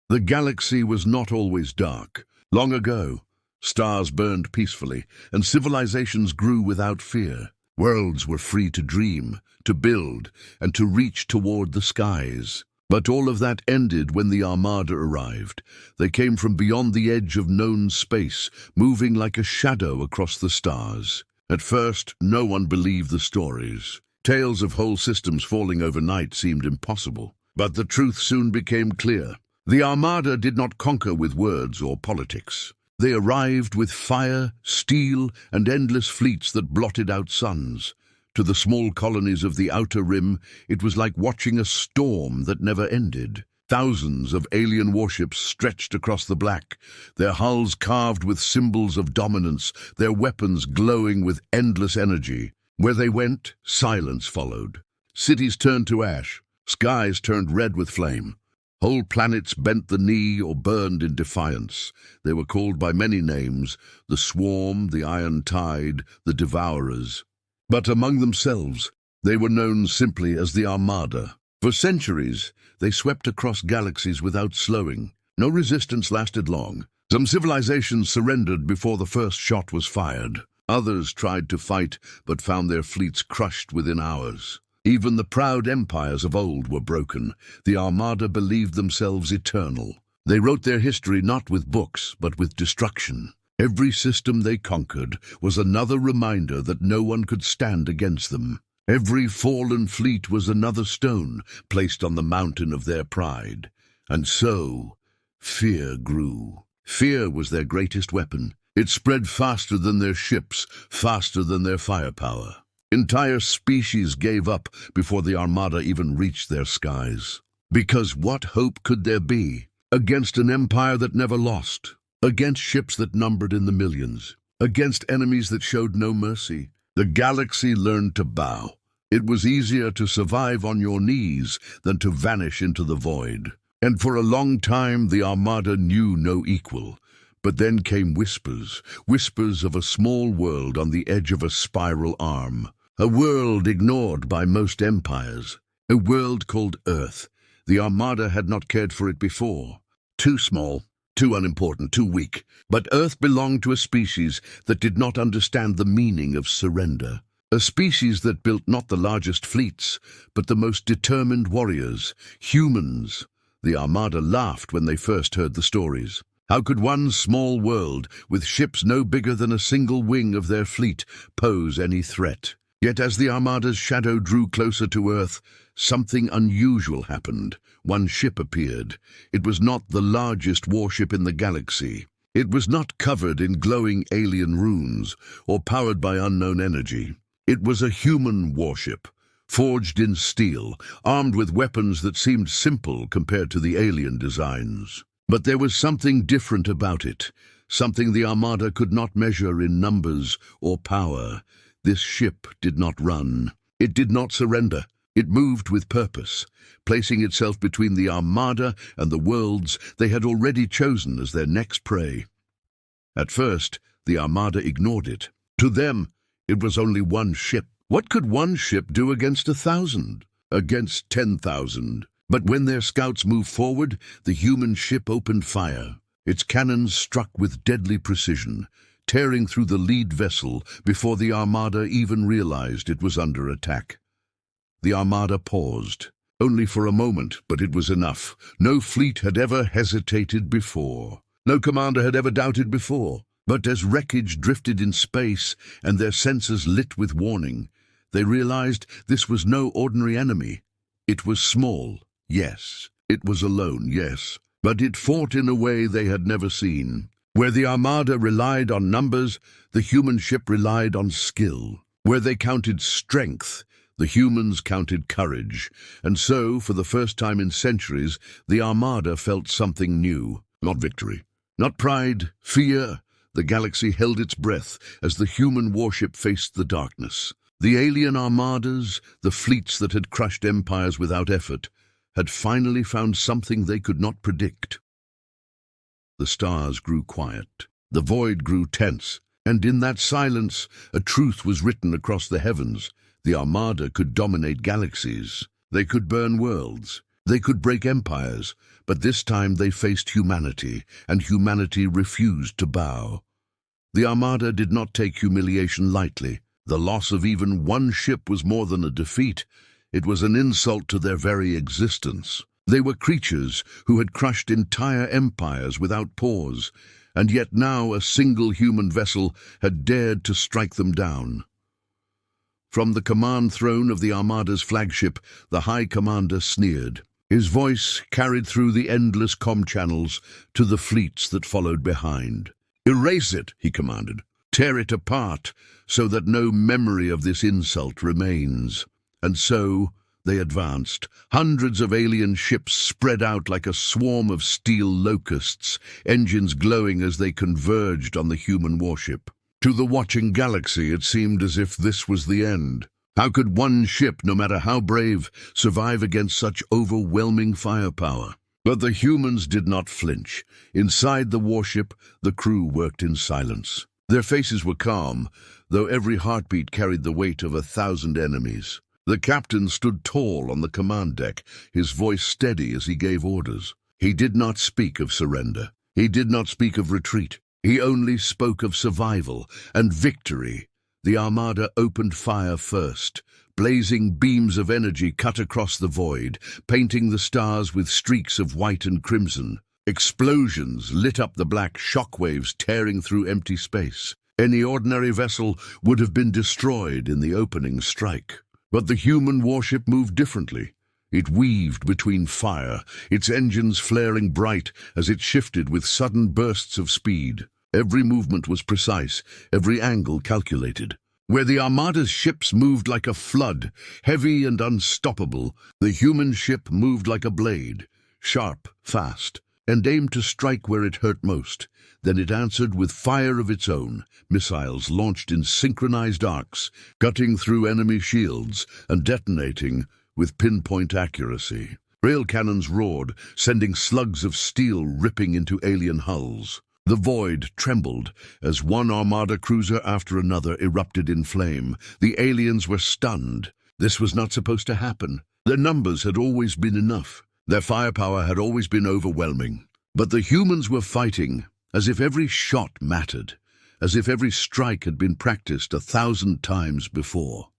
The galaxy was not always dark. Long ago, stars burned peacefully, and civilizations grew without fear. Worlds were free to dream, to build, and to reach toward the skies. But all of that ended when the Armada arrived. They came from beyond the edge of known space, moving like a shadow across the stars. At first, no one believed the stories. Tales of whole systems falling overnight seemed impossible. But the truth soon became clear. The Armada did not conquer with words or politics. They arrived with fire, steel, and endless fleets that blotted out suns. To the small colonies of the Outer Rim, it was like watching a storm that never ended. Thousands of alien warships stretched across the black, their hulls carved with symbols of dominance, their weapons glowing with endless energy. Where they went, silence followed. Cities turned to ash, skies turned red with flame. Whole planets bent the knee or burned in defiance. They were called by many names: the Swarm, the Iron Tide, the Devourers. But among themselves, they were known simply as the Armada. For centuries, they swept across galaxies without slowing. No resistance lasted long. Some civilizations surrendered before the first shot was fired. Others tried to fight, but found their fleets crushed within hours. Even the proud empires of old were broken. The Armada believed themselves eternal. They wrote their history not with books, but with destruction. Every system they conquered was another reminder that no one could stand against them. Every fallen fleet was another stone placed on the mountain of their pride. And so, fear grew. Fear was their greatest weapon. It spread faster than their ships, faster than their firepower. Entire species gave up before the Armada even reached their skies. Because what hope could there be against an empire that never lost? Against ships that numbered in the millions? Against enemies that showed no mercy? The galaxy learned to bow. It was easier to survive on your knees than to vanish into the void. And for a long time the Armada knew no equal. But then came whispers, whispers of a small world on the edge of a spiral arm. A world ignored by most empires. A world called Earth. The Armada had not cared for it before. Too small, too unimportant, too weak. But Earth belonged to a species that did not understand the meaning of surrender. A species that built not the largest fleets, but the most determined warriors, humans. The Armada laughed when they first heard the stories. How could one small world, with ships no bigger than a single wing of their fleet, pose any threat? Yet as the Armada's shadow drew closer to Earth, something unusual happened. One ship appeared. It was not the largest warship in the galaxy. It was not covered in glowing alien runes or powered by unknown energy. It was a human warship, forged in steel, armed with weapons that seemed simple compared to the alien designs. But there was something different about it, something the Armada could not measure in numbers or power. This ship did not run. It did not surrender. It moved with purpose, placing itself between the Armada and the worlds they had already chosen as their next prey. At first, the Armada ignored it. To them, it was only one ship. What could one ship do against 1,000? Against 10,000? But when their scouts moved forward, the human ship opened fire. Its cannons struck with deadly precision, tearing through the lead vessel before the Armada even realized it was under attack. The Armada paused, only for a moment, but it was enough. No fleet had ever hesitated before. No commander had ever doubted before. But as wreckage drifted in space and their senses lit with warning, they realized this was no ordinary enemy. It was small, yes. It was alone, yes. But it fought in a way they had never seen. Where the Armada relied on numbers, the human ship relied on skill. Where they counted strength, the humans counted courage. And so, for the first time in centuries, the Armada felt something new. Not victory, not pride, fear. The galaxy held its breath as the human warship faced the darkness. The alien armadas, the fleets that had crushed empires without effort, had finally found something they could not predict. The stars grew quiet. The void grew tense. And in that silence, a truth was written across the heavens. The Armada could dominate galaxies. They could burn worlds. They could break empires, but this time they faced humanity, and humanity refused to bow. The Armada did not take humiliation lightly. The loss of even one ship was more than a defeat. It was an insult to their very existence. They were creatures who had crushed entire empires without pause, and yet now a single human vessel had dared to strike them down. From the command throne of the Armada's flagship, the High Commander sneered. His voice carried through the endless comm channels to the fleets that followed behind. "Erase it," he commanded. "Tear it apart, so that no memory of this insult remains." And so they advanced. Hundreds of alien ships spread out like a swarm of steel locusts, engines glowing as they converged on the human warship. To the watching galaxy, it seemed as if this was the end. How could one ship, no matter how brave, survive against such overwhelming firepower? But the humans did not flinch. Inside the warship, the crew worked in silence. Their faces were calm, though every heartbeat carried the weight of 1,000 enemies. The captain stood tall on the command deck, his voice steady as he gave orders. He did not speak of surrender. He did not speak of retreat. He only spoke of survival and victory. The Armada opened fire first. Blazing beams of energy cut across the void, painting the stars with streaks of white and crimson. Explosions lit up the black shockwaves tearing through empty space. Any ordinary vessel would have been destroyed in the opening strike. But the human warship moved differently. It weaved between fire, its engines flaring bright as it shifted with sudden bursts of speed. Every movement was precise, every angle calculated. Where the Armada's ships moved like a flood, heavy and unstoppable, the human ship moved like a blade, sharp, fast, and aimed to strike where it hurt most. Then it answered with fire of its own, missiles launched in synchronized arcs, cutting through enemy shields and detonating with pinpoint accuracy. Rail cannons roared, sending slugs of steel ripping into alien hulls. The void trembled as one Armada cruiser after another erupted in flame. The aliens were stunned. This was not supposed to happen. Their numbers had always been enough. Their firepower had always been overwhelming. But the humans were fighting as if every shot mattered, as if every strike had been practiced 1,000 times before.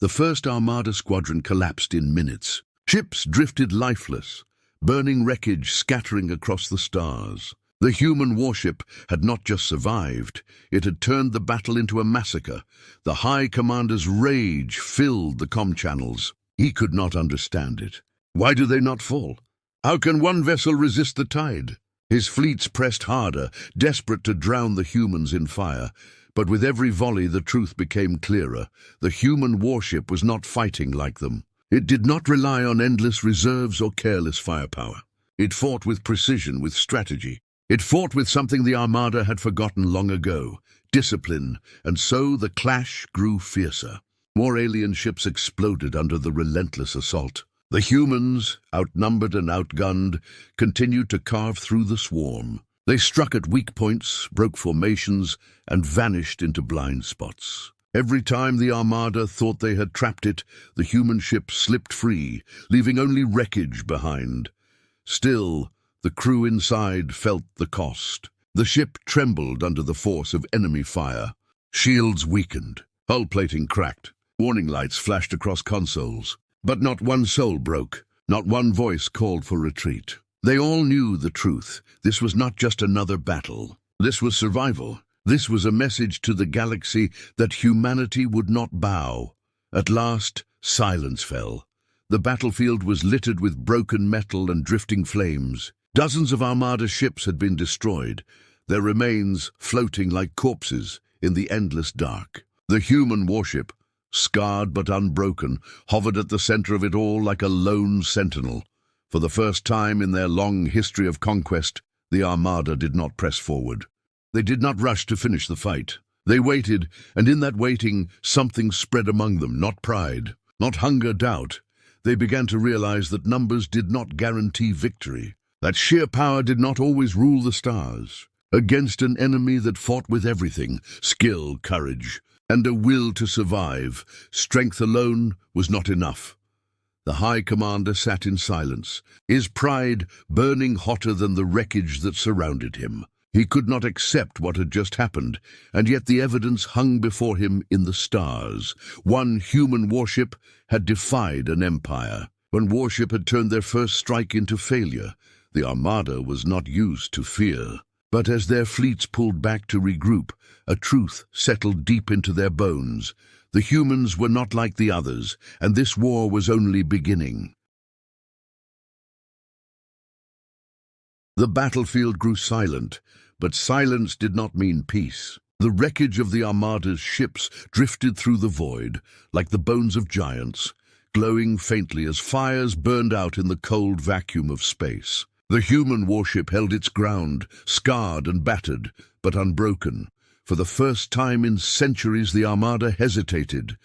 The first Armada squadron collapsed in minutes. Ships drifted lifeless, burning wreckage scattering across the stars. The human warship had not just survived, it had turned the battle into a massacre. The High Commander's rage filled the comm channels. He could not understand it. Why do they not fall? How can one vessel resist the tide? His fleets pressed harder, desperate to drown the humans in fire. But with every volley the truth became clearer. The human warship was not fighting like them. It did not rely on endless reserves or careless firepower. It fought with precision, with strategy. It fought with something the Armada had forgotten long ago, discipline, and so the clash grew fiercer. More alien ships exploded under the relentless assault. The humans, outnumbered and outgunned, continued to carve through the swarm. They struck at weak points, broke formations, and vanished into blind spots. Every time the Armada thought they had trapped it, the human ship slipped free, leaving only wreckage behind. Still, the crew inside felt the cost. The ship trembled under the force of enemy fire. Shields weakened, hull plating cracked, warning lights flashed across consoles. But not one soul broke, not one voice called for retreat. They all knew the truth. This was not just another battle. This was survival. This was a message to the galaxy that humanity would not bow. At last, silence fell. The battlefield was littered with broken metal and drifting flames. Dozens of Armada ships had been destroyed, their remains floating like corpses in the endless dark. The human warship, scarred but unbroken, hovered at the center of it all like a lone sentinel. For the first time in their long history of conquest, the Armada did not press forward. They did not rush to finish the fight. They waited, and in that waiting, something spread among them, not pride, not hunger, doubt. They began to realize that numbers did not guarantee victory, that sheer power did not always rule the stars. Against an enemy that fought with everything, skill, courage, and a will to survive, strength alone was not enough. The High Commander sat in silence, his pride burning hotter than the wreckage that surrounded him. He could not accept what had just happened, and yet the evidence hung before him in the stars. One human warship had defied an empire. When Warship had turned their first strike into failure, the Armada was not used to fear. But as their fleets pulled back to regroup, a truth settled deep into their bones. The humans were not like the others, and this war was only beginning. The battlefield grew silent, but silence did not mean peace. The wreckage of the Armada's ships drifted through the void, like the bones of giants, glowing faintly as fires burned out in the cold vacuum of space. The human warship held its ground, scarred and battered, but unbroken. For the first time in centuries, the Armada hesitated.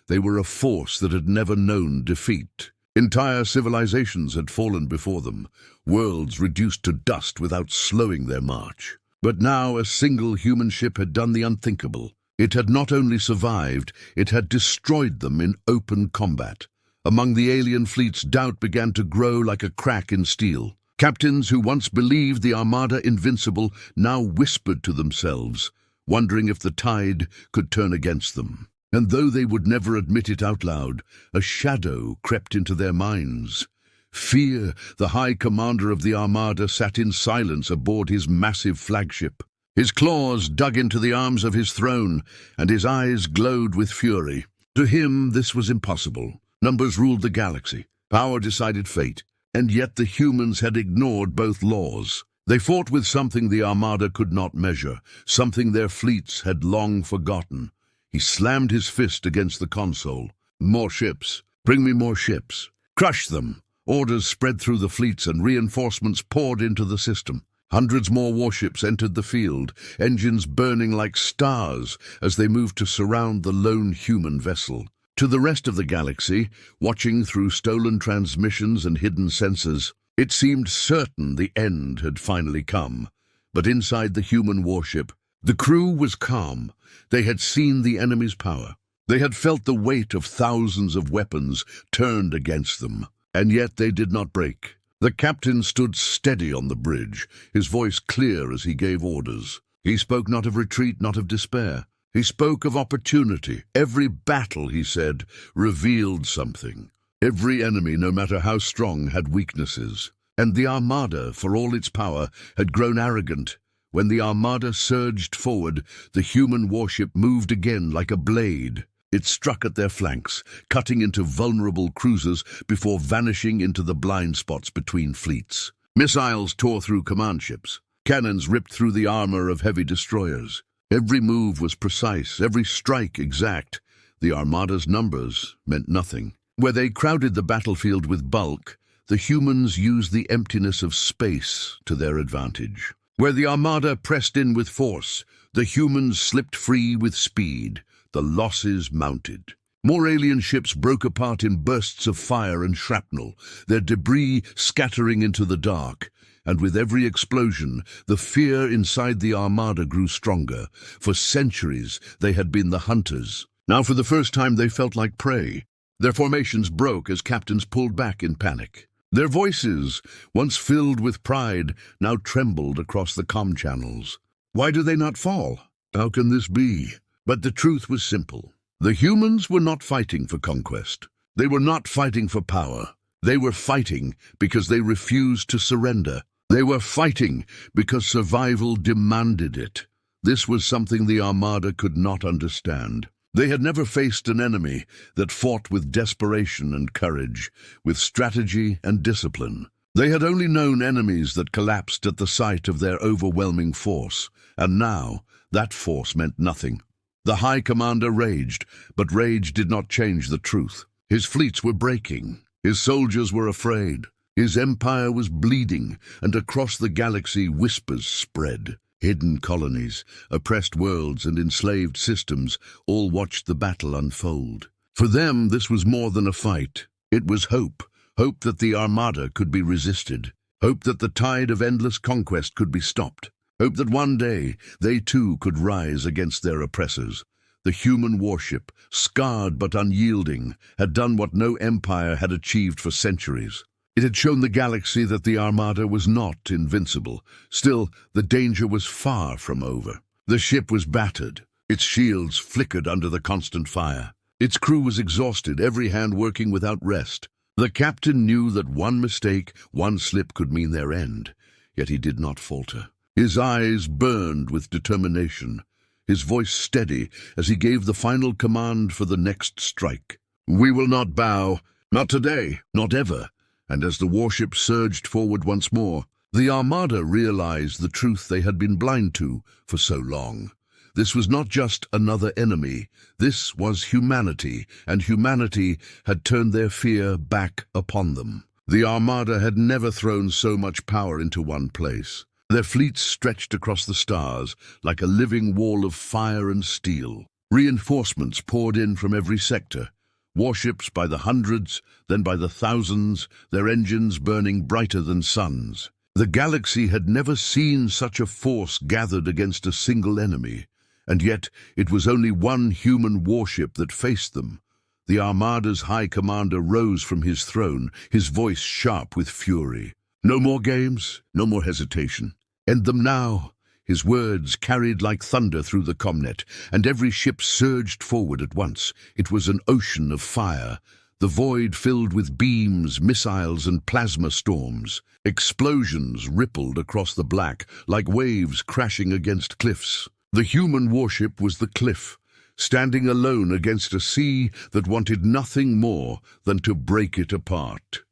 They were a force that had never known defeat. Entire civilizations had fallen before them, worlds reduced to dust without slowing their march. But now a single human ship had done the unthinkable. It had not only survived, it had destroyed them in open combat. Among the alien fleets, doubt began to grow like a crack in steel. Captains who once believed the Armada invincible now whispered to themselves, wondering if the tide could turn against them. And though they would never admit it out loud, a shadow crept into their minds. Fear, the High Commander of the Armada, sat in silence aboard his massive flagship. His claws dug into the arms of his throne, and his eyes glowed with fury. To him, this was impossible. Numbers ruled the galaxy. Power decided fate. And yet the humans had ignored both laws. They fought with something the Armada could not measure, something their fleets had long forgotten. He slammed his fist against the console. More ships. Bring me more ships. Crush them. Orders spread through the fleets and reinforcements poured into the system. Hundreds more warships entered the field, engines burning like stars as they moved to surround the lone human vessel. To the rest of the galaxy, watching through stolen transmissions and hidden sensors, it seemed certain the end had finally come. But inside the human warship, the crew was calm. They had seen the enemy's power. They had felt the weight of thousands of weapons turned against them. And yet they did not break. The captain stood steady on the bridge, his voice clear as he gave orders. He spoke not of retreat, not of despair. He spoke of opportunity. Every battle, he said, revealed something. Every enemy, no matter how strong, had weaknesses. And the Armada, for all its power, had grown arrogant. When the Armada surged forward, the human warship moved again like a blade. It struck at their flanks, cutting into vulnerable cruisers before vanishing into the blind spots between fleets. Missiles tore through command ships. Cannons ripped through the armor of heavy destroyers. Every move was precise, every strike exact. The Armada's numbers meant nothing. Where they crowded the battlefield with bulk, the humans used the emptiness of space to their advantage. Where the Armada pressed in with force, the humans slipped free with speed. The losses mounted. More alien ships broke apart in bursts of fire and shrapnel, their debris scattering into the dark. And with every explosion, the fear inside the Armada grew stronger. For centuries, they had been the hunters. Now for the first time, they felt like prey. Their formations broke as captains pulled back in panic. Their voices, once filled with pride, now trembled across the comm channels. Why do they not fall? How can this be? But the truth was simple. The humans were not fighting for conquest. They were not fighting for power. They were fighting because they refused to surrender. They were fighting because survival demanded it. This was something the Armada could not understand. They had never faced an enemy that fought with desperation and courage, with strategy and discipline. They had only known enemies that collapsed at the sight of their overwhelming force, and now that force meant nothing. The High Commander raged, but rage did not change the truth. His fleets were breaking. His soldiers were afraid. His empire was bleeding, and across the galaxy whispers spread. Hidden colonies, oppressed worlds, and enslaved systems all watched the battle unfold. For them, this was more than a fight. It was hope. Hope that the Armada could be resisted. Hope that the tide of endless conquest could be stopped. Hope that one day they too could rise against their oppressors. The human warship, scarred but unyielding, had done what no empire had achieved for centuries. It had shown the galaxy that the Armada was not invincible. Still, the danger was far from over. The ship was battered. Its shields flickered under the constant fire. Its crew was exhausted, every hand working without rest. The captain knew that one mistake, one slip could mean their end, yet he did not falter. His eyes burned with determination, his voice steady as he gave the final command for the next strike. "We will not bow, not today, not ever." And as the warship surged forward once more, the Armada realized the truth they had been blind to for so long. This was not just another enemy. This was humanity, and humanity had turned their fear back upon them. The Armada had never thrown so much power into one place. Their fleets stretched across the stars like a living wall of fire and steel. Reinforcements poured in from every sector. Warships by the hundreds, then by the thousands, their engines burning brighter than suns. The galaxy had never seen such a force gathered against a single enemy. And yet it was only one human warship that faced them. The Armada's high commander rose from his throne, his voice sharp with fury. "No more games, no more hesitation. End them now." His words carried like thunder through the comnet, and every ship surged forward at once. It was an ocean of fire, the void filled with beams, missiles, and plasma storms. Explosions rippled across the black, like waves crashing against cliffs. The human warship was the cliff, standing alone against a sea that wanted nothing more than to break it apart.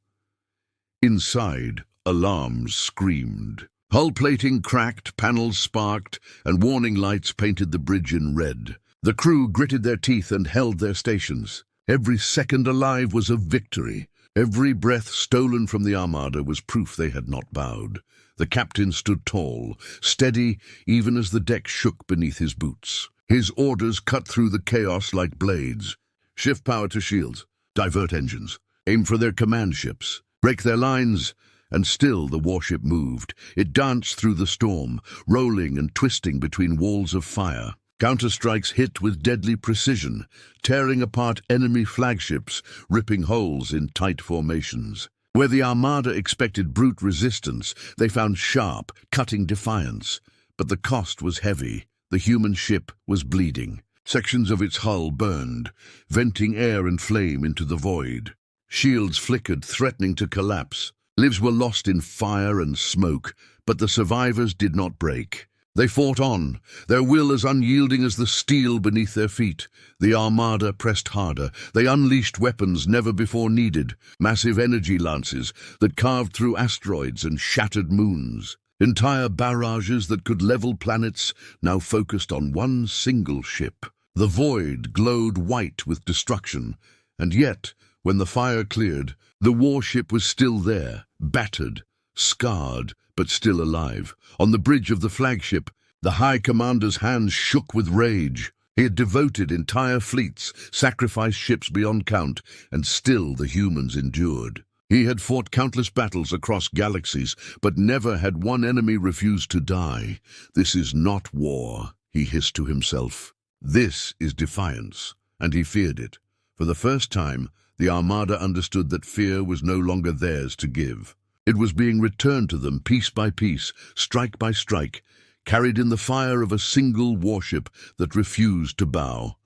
Inside, alarms screamed. Hull plating cracked, panels sparked, and warning lights painted the bridge in red. The crew gritted their teeth and held their stations. Every second alive was a victory. Every breath stolen from the Armada was proof they had not bowed. The captain stood tall, steady even as the deck shook beneath his boots. His orders cut through the chaos like blades. "Shift power to shields, divert engines, aim for their command ships, break their lines." And still the warship moved. It danced through the storm, rolling and twisting between walls of fire. Counterstrikes hit with deadly precision, tearing apart enemy flagships, ripping holes in tight formations. Where the Armada expected brute resistance, they found sharp, cutting defiance. But the cost was heavy. The human ship was bleeding. Sections of its hull burned, venting air and flame into the void. Shields flickered, threatening to collapse. Lives were lost in fire and smoke, but the survivors did not break. They fought on, their will as unyielding as the steel beneath their feet. The Armada pressed harder. They unleashed weapons never before needed, massive energy lances that carved through asteroids and shattered moons. Entire barrages that could level planets now focused on one single ship. The void glowed white with destruction, and yet, when the fire cleared, the warship was still there, battered, scarred, but still alive. On the bridge of the flagship, the High Commander's hands shook with rage. He had devoted entire fleets, sacrificed ships beyond count, and still the humans endured. He had fought countless battles across galaxies, but never had one enemy refused to die. "This is not war," he hissed to himself. "This is defiance," and he feared it. For the first time, the Armada understood that fear was no longer theirs to give. It was being returned to them piece by piece, strike by strike, carried in the fire of a single warship that refused to bow.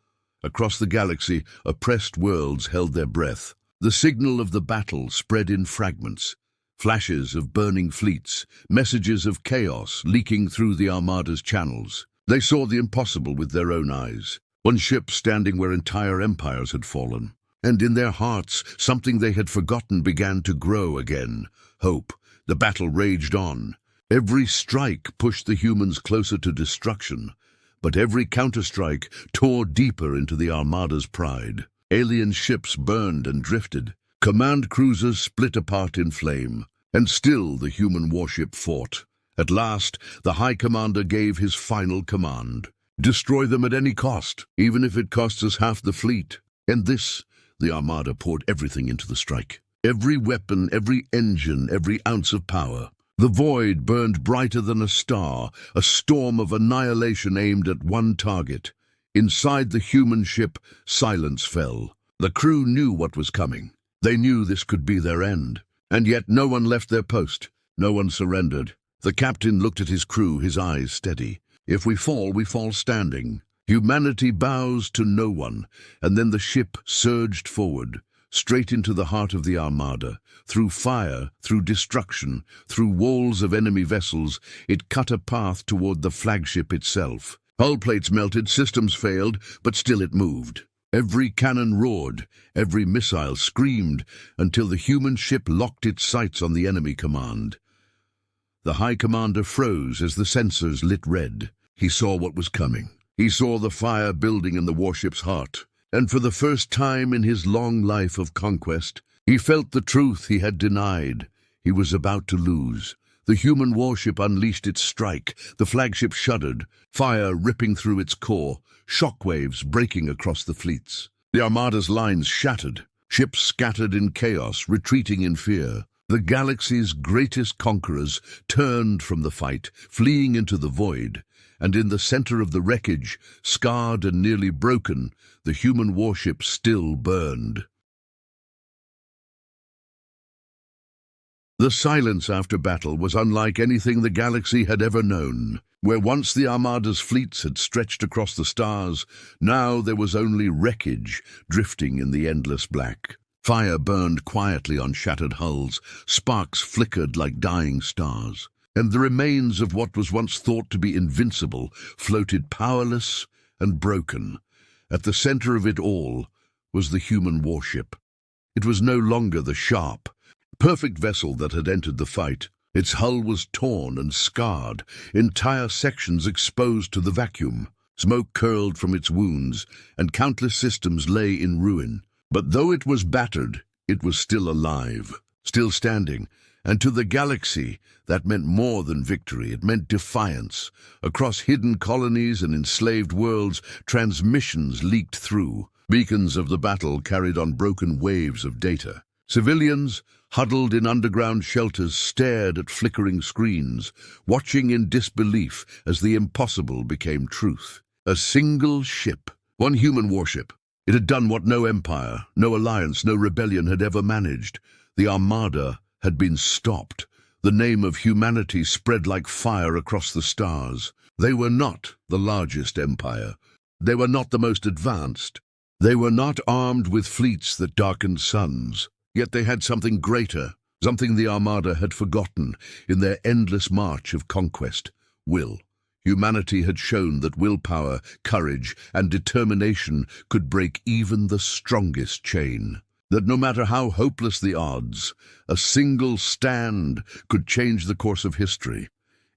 Across the galaxy, oppressed worlds held their breath. The signal of the battle spread in fragments, flashes of burning fleets, messages of chaos leaking through the Armada's channels. They saw the impossible with their own eyes, one ship standing where entire empires had fallen. And in their hearts, something they had forgotten began to grow again. Hope. The battle raged on. Every strike pushed the humans closer to destruction, but every counterstrike tore deeper into the Armada's pride. Alien ships burned and drifted. Command cruisers split apart in flame. And still the human warship fought. At last, the High Commander gave his final command. "Destroy them at any cost, even if it costs us half the fleet." And this, the Armada poured everything into the strike. Every weapon, every engine, every ounce of power. The void burned brighter than a star, a storm of annihilation aimed at one target. Inside the human ship, silence fell. The crew knew what was coming. They knew this could be their end. And yet no one left their post. No one surrendered. The captain looked at his crew, his eyes steady. If we fall standing. Humanity bows to no one. And then the ship surged forward, straight into the heart of the Armada. Through fire, through destruction, through walls of enemy vessels, it cut a path toward the flagship itself. Hull plates melted, systems failed, but still it moved. Every cannon roared, every missile screamed, until the human ship locked its sights on the enemy command. The High Commander froze as the sensors lit red. He saw what was coming. He saw the fire building in the warship's heart. And for the first time in his long life of conquest, he felt the truth he had denied. He was about to lose. The human warship unleashed its strike. The flagship shuddered, fire ripping through its core, shockwaves breaking across the fleets. The Armada's lines shattered, ships scattered in chaos, retreating in fear. The Galaxy's greatest conquerors turned from the fight, fleeing into the void. And in the center of the wreckage, scarred and nearly broken, the human warship still burned. The silence after battle was unlike anything the galaxy had ever known. Where once the Armada's fleets had stretched across the stars, now there was only wreckage drifting in the endless black. Fire burned quietly on shattered hulls, sparks flickered like dying stars, and the remains of what was once thought to be invincible floated powerless and broken. At the center of it all was the human warship. It was no longer the sharp, perfect vessel that had entered the fight. Its hull was torn and scarred, entire sections exposed to the vacuum. Smoke curled from its wounds, and countless systems lay in ruin. But though it was battered, it was still alive, still standing. And to the galaxy, that meant more than victory. It meant defiance. Across hidden colonies and enslaved worlds, transmissions leaked through. Beacons of the battle carried on broken waves of data. Civilians, huddled in underground shelters, stared at flickering screens, watching in disbelief as the impossible became truth. A single ship, one human warship. It had done what no empire, no alliance, no rebellion had ever managed. The Armada had been stopped. The name of humanity spread like fire across the stars. They were not the largest empire. They were not the most advanced. They were not armed with fleets that darkened suns. Yet they had something greater, something the Armada had forgotten in their endless march of conquest: will. Humanity had shown that willpower, courage, and determination could break even the strongest chain. That no matter how hopeless the odds, a single stand could change the course of history.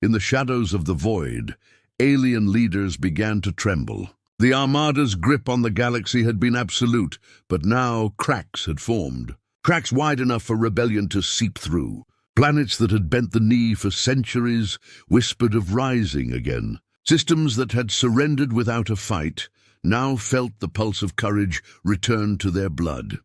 In the shadows of the void, alien leaders began to tremble. The Armada's grip on the galaxy had been absolute, but now cracks had formed. Cracks wide enough for rebellion to seep through. Planets that had bent the knee for centuries whispered of rising again. Systems that had surrendered without a fight now felt the pulse of courage return to their blood.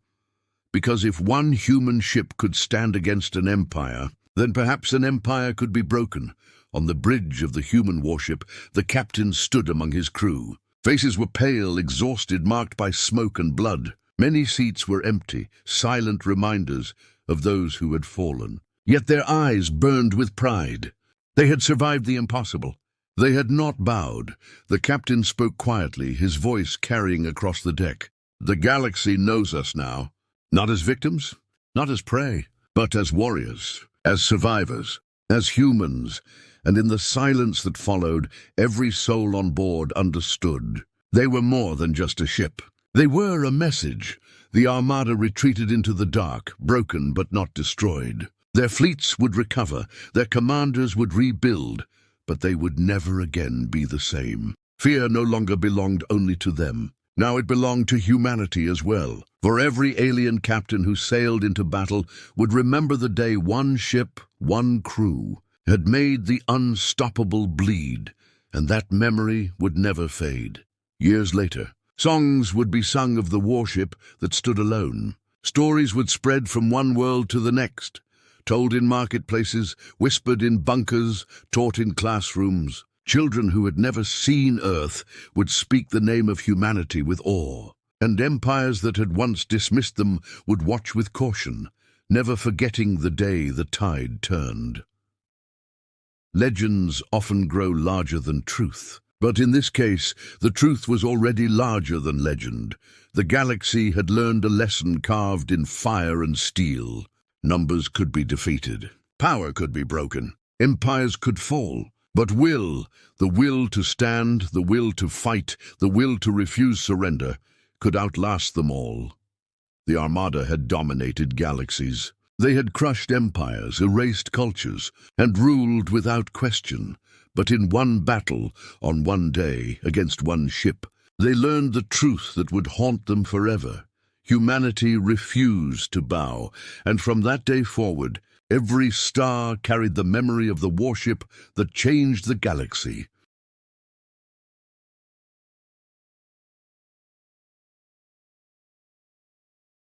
Because if one human ship could stand against an empire, then perhaps an empire could be broken. On the bridge of the human warship, the captain stood among his crew. Faces were pale, exhausted, marked by smoke and blood. Many seats were empty, silent reminders of those who had fallen. Yet their eyes burned with pride. They had survived the impossible. They had not bowed. The captain spoke quietly, his voice carrying across the deck. The galaxy knows us now, not as victims, not as prey, but as warriors, as survivors, as humans. And in the silence that followed, every soul on board understood. They were more than just a ship. They were a message. The Armada retreated into the dark, broken but not destroyed. Their fleets would recover, their commanders would rebuild, but they would never again be the same. Fear no longer belonged only to them. Now it belonged to humanity as well. For every alien captain who sailed into battle would remember the day one ship, one crew, had made the unstoppable bleed, and that memory would never fade. Years later, songs would be sung of the warship that stood alone. Stories would spread from one world to the next, told in marketplaces, whispered in bunkers, taught in classrooms. Children who had never seen Earth would speak the name of humanity with awe, and empires that had once dismissed them would watch with caution, never forgetting the day the tide turned. Legends often grow larger than truth, but in this case, the truth was already larger than legend. The galaxy had learned a lesson carved in fire and steel. Numbers could be defeated, power could be broken, empires could fall, but will, the will to stand, the will to fight, the will to refuse surrender, could outlast them all. The Armada had dominated galaxies. They had crushed empires, erased cultures, and ruled without question. But in one battle, on one day, against one ship, they learned the truth that would haunt them forever. Humanity refused to bow, and from that day forward, every star carried the memory of the warship that changed the galaxy.